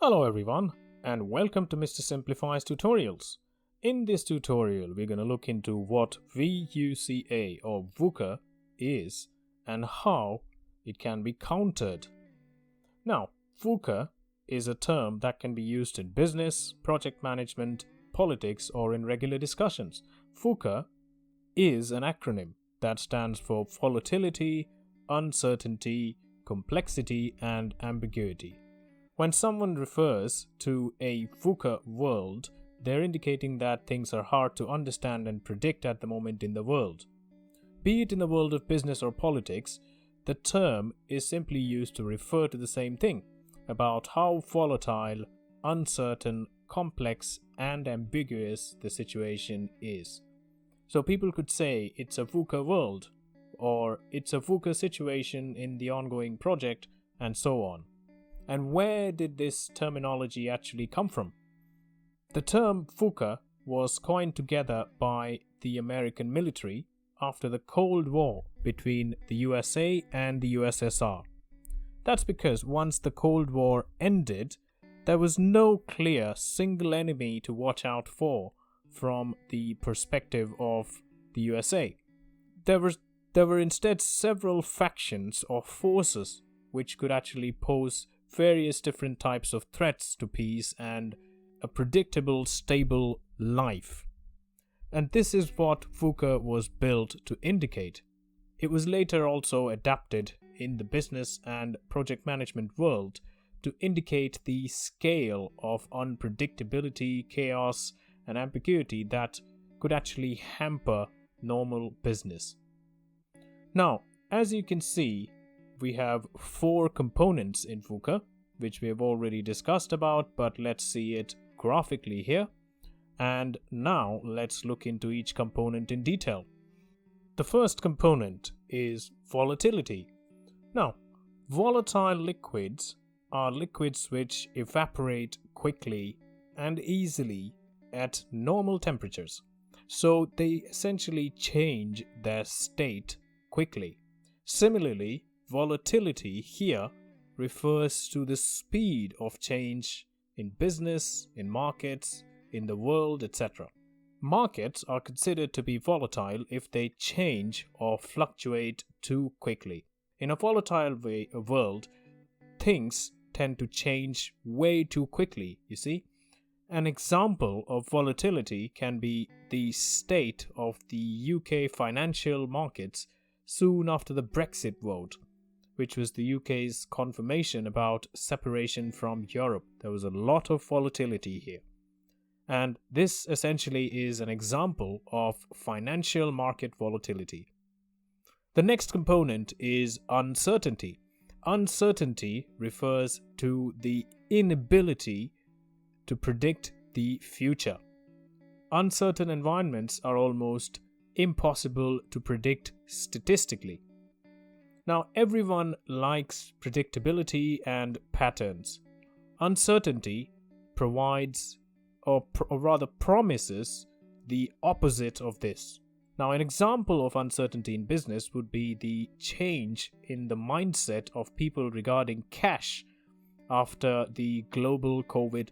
Hello everyone, and welcome to Mr. Simplifies Tutorials. In this tutorial, we're going to look into what V.U.C.A or VUCA is and how it can be countered. Now, VUCA is a term that can be used in business, project management, politics, or in regular discussions. VUCA is an acronym that stands for Volatility, Uncertainty, Complexity, and Ambiguity. When someone refers to a VUCA world, they're indicating that things are hard to understand and predict at the moment in the world. Be it in the world of business or politics, the term is simply used to refer to the same thing, about how volatile, uncertain, complex, and ambiguous the situation is. So people could say it's a VUCA world, or it's a VUCA situation in the ongoing project, and so on. And where did this terminology actually come from? The term VUCA was coined together by the American military after the Cold War between the USA and the USSR. That's because once the Cold War ended, there was no clear single enemy to watch out for from the perspective of the USA. There were instead several factions or forces which could actually pose various different types of threats to peace and a predictable, stable life. And this is what VUCA was built to indicate. It was later also adapted in the business and project management world to indicate the scale of unpredictability, chaos, and ambiguity that could actually hamper normal business. Now, as you can see, we have 4 components in VUCA, which we have already discussed about, but let's see it graphically here. And now let's look into each component in detail. The first component is volatility. Now, volatile liquids are liquids which evaporate quickly and easily at normal temperatures. So they essentially change their state quickly. Similarly, volatility here refers to the speed of change in business, in markets, in the world, etc. Markets are considered to be volatile if they change or fluctuate too quickly. In a volatile world, things tend to change way too quickly, you see. An example of volatility can be the state of the UK financial markets soon after the Brexit vote, which was the UK's confirmation about separation from Europe. There was a lot of volatility here. And this essentially is an example of financial market volatility. The next component is uncertainty. Uncertainty refers to the inability to predict the future. Uncertain environments are almost impossible to predict statistically. Now, everyone likes predictability and patterns. Uncertainty provides, or rather promises, the opposite of this. Now, an example of uncertainty in business would be the change in the mindset of people regarding cash after the global COVID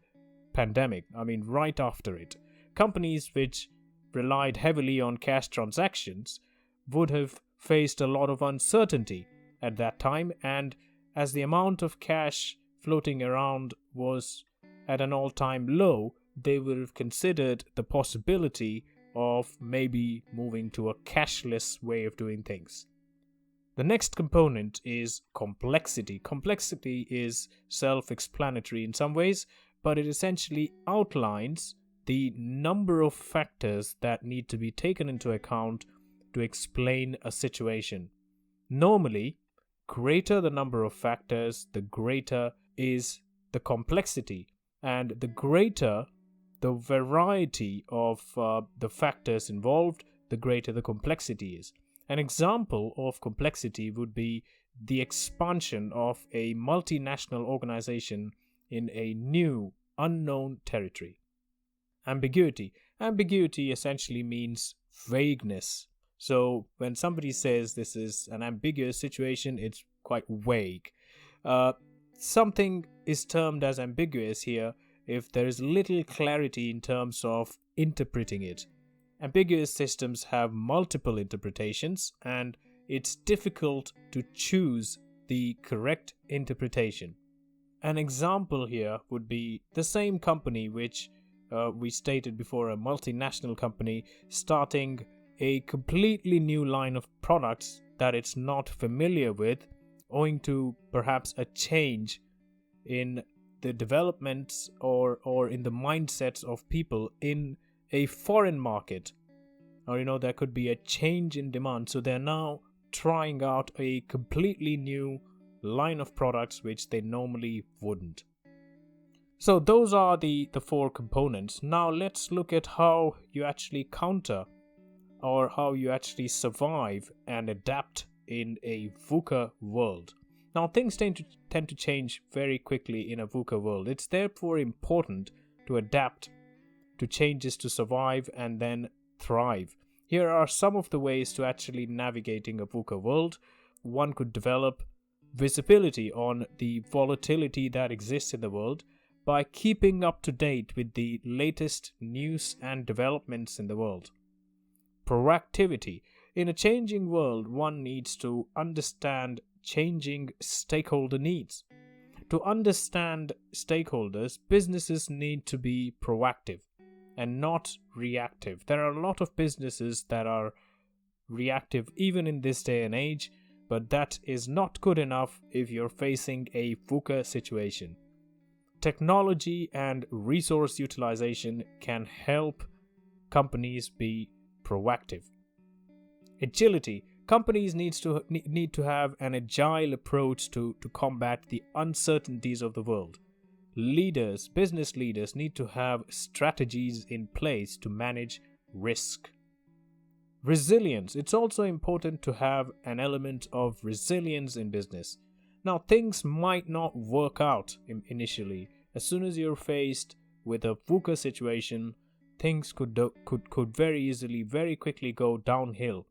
pandemic. Right after it. Companies which relied heavily on cash transactions would have faced a lot of uncertainty at that time, and as the amount of cash floating around was at an all-time low, they would have considered the possibility of maybe moving to a cashless way of doing things. The next component is complexity. Complexity is self-explanatory in some ways, but it essentially outlines the number of factors that need to be taken into account to explain a situation. Normally, greater the number of factors, the greater is the complexity, and the greater the variety of the factors involved, the greater the complexity is. An example of complexity would be the expansion of a multinational organization in a new, unknown territory. Ambiguity. Ambiguity essentially means vagueness. So when somebody says this is an ambiguous situation, it's quite vague. something is termed as ambiguous here if there is little clarity in terms of interpreting it. Ambiguous systems have multiple interpretations, and it's difficult to choose the correct interpretation. An example here would be the same company which we stated before, a multinational company starting a completely new line of products that it's not familiar with, owing to perhaps a change in the developments or in the mindsets of people in a foreign market. Or there could be a change in demand, so they're now trying out a completely new line of products which they normally wouldn't. So those are the 4 components. Now let's look at how you actually counter or how you actually survive and adapt in a VUCA world. Now things tend to change very quickly in a VUCA world. It's therefore important to adapt to changes to survive and then thrive. Here are some of the ways to actually navigating a VUCA world. One could develop visibility on the volatility that exists in the world by keeping up to date with the latest news and developments in the world. Proactivity. In a changing world, one needs to understand changing stakeholder needs. To understand stakeholders, businesses need to be proactive and not reactive. There are a lot of businesses that are reactive even in this day and age, but that is not good enough if you're facing a VUCA situation. Technology and resource utilization can help companies be proactive. Agility. Companies need to have an agile approach to combat the uncertainties of the world. Business leaders need to have strategies in place to manage risk. Resilience. It's also important to have an element of resilience in business. Now, things might not work out initially. As soon as you're faced with a VUCA situation, things could very easily, very quickly go downhill.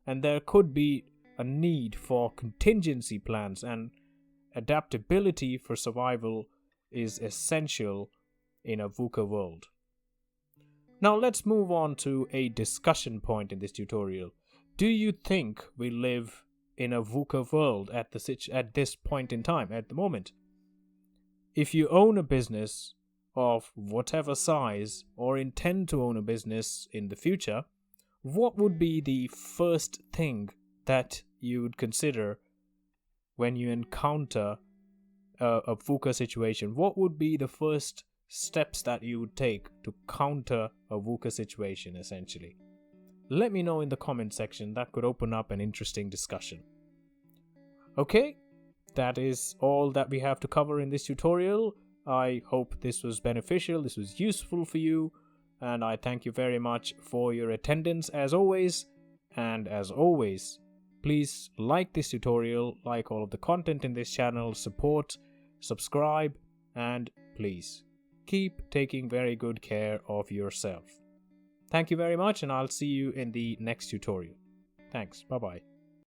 And there could be a need for contingency plans, and adaptability for survival is essential in a VUCA world. Now let's move on to a discussion point in this tutorial. Do you think we live in a VUCA world at this point in time, at the moment? If you own a business of whatever size or intend to own a business in the future, what would be the first thing that you would consider when you encounter a VUCA situation? What would be the first steps that you would take to counter a VUCA situation, essentially? Let me know in the comment section. That could open up an interesting discussion. Okay, that is all that we have to cover in this tutorial. I hope this was beneficial, this was useful for you, and I thank you very much for your attendance as always. And as always, please like this tutorial, like all of the content in this channel, support, subscribe, and please keep taking very good care of yourself. Thank you very much, and I'll see you in the next tutorial. Thanks. Bye-bye.